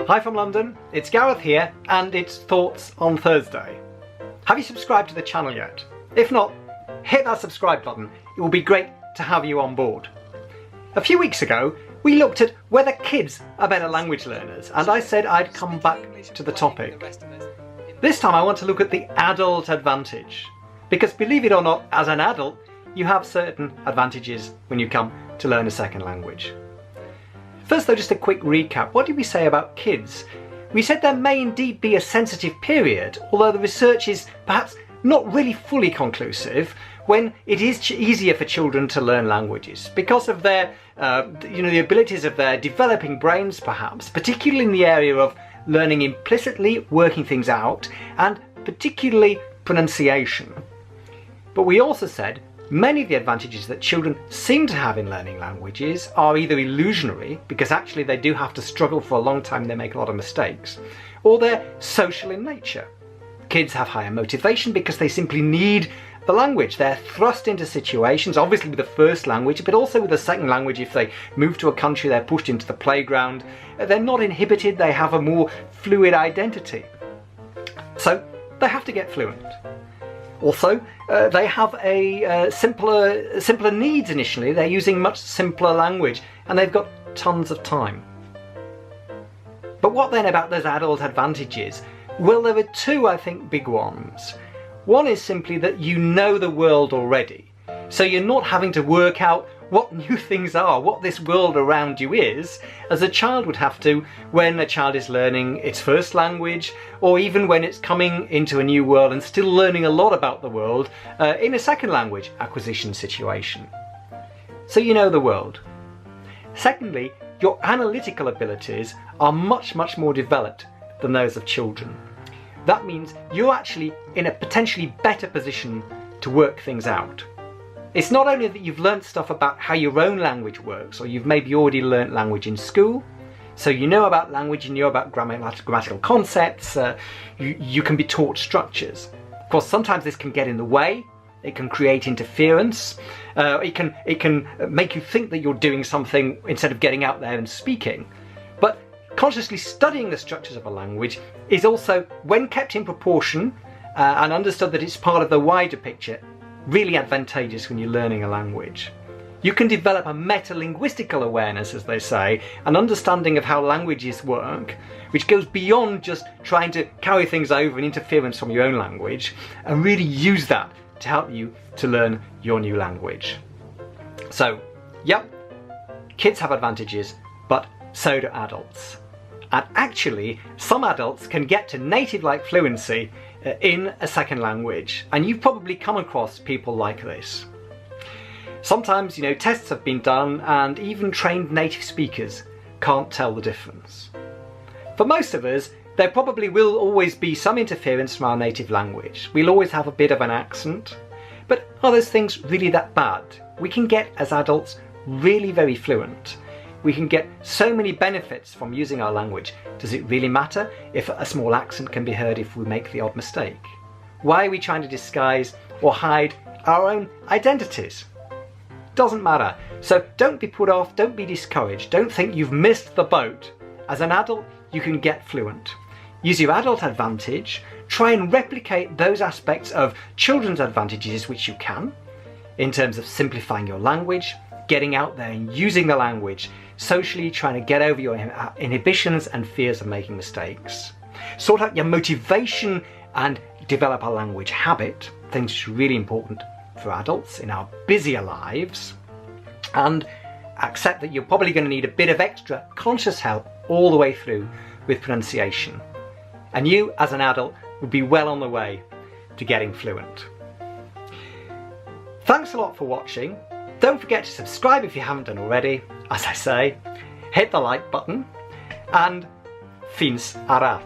Hi from London, it's Gareth here and it's Thoughts on Thursday. Have you subscribed to the channel yet? If not, hit that subscribe button, it will be great to have you on board. A few weeks ago we looked at whether kids are better language learners and I said I'd come back to the topic. This time I want to look at the adult advantage, because believe it or not, as an adult you have certain advantages when you come to learn a second language. First though, just a quick recap. What did we say about kids? We said there may indeed be a sensitive period, although the research is perhaps not really fully conclusive, when it is easier for children to learn languages because of their, the abilities of their developing brains perhaps, particularly in the area of learning implicitly, working things out, and particularly pronunciation. But we also said many of the advantages that children seem to have in learning languages are either illusionary, because actually they do have to struggle for a long time, they make a lot of mistakes, or they're social in nature. Kids have higher motivation because they simply need the language. They're thrust into situations, obviously with the first language, but also with the second language. If they move to a country, they're pushed into the playground. They're not inhibited, they have a more fluid identity. So they have to get fluent. Also, they have a simpler needs initially. They're using much simpler language and they've got tons of time. But what then about those adult advantages? Well, there are two, I think, big ones. One is simply that you know the world already. So you're not having to work out what new things are, what this world around you is, as a child would have to when a child is learning its first language, or even when it's coming into a new world and still learning a lot about the world in a second language acquisition situation. So you know the world. Secondly, your analytical abilities are much more developed than those of children. That means you're actually in a potentially better position to work things out. It's not only that you've learnt stuff about how your own language works, or you've maybe already learnt language in school, so you know about language, you know about grammatical concepts, you can be taught structures. Of course, sometimes this can get in the way, it can create interference, it can make you think that you're doing something instead of getting out there and speaking. But consciously studying the structures of a language is also, when kept in proportion and understood that it's part of the wider picture, really advantageous when you're learning a language. You can develop a meta-linguistical awareness, as they say, an understanding of how languages work, which goes beyond just trying to carry things over and interference from your own language, and really use that to help you to learn your new language. So, yep, kids have advantages, but so do adults. And actually, some adults can get to native-like fluency in a second language, and you've probably come across people like this. Sometimes, tests have been done and even trained native speakers can't tell the difference. For most of us, there probably will always be some interference from our native language. We'll always have a bit of an accent, but are those things really that bad? We can get, as adults, really very fluent. We can get so many benefits from using our language. Does it really matter if a small accent can be heard if we make the odd mistake? Why are we trying to disguise or hide our own identities? Doesn't matter. So don't be put off, don't be discouraged, don't think you've missed the boat. As an adult, you can get fluent. Use your adult advantage, try and replicate those aspects of children's advantages which you can, in terms of simplifying your language, getting out there and using the language, socially trying to get over your inhibitions and fears of making mistakes. Sort out your motivation and develop a language habit, things which are really important for adults in our busier lives, and accept that you're probably going to need a bit of extra conscious help all the way through with pronunciation. And you, as an adult, will be well on the way to getting fluent. Thanks a lot for watching. Don't forget to subscribe if you haven't done already. As I say, hit the like button, and fins ara.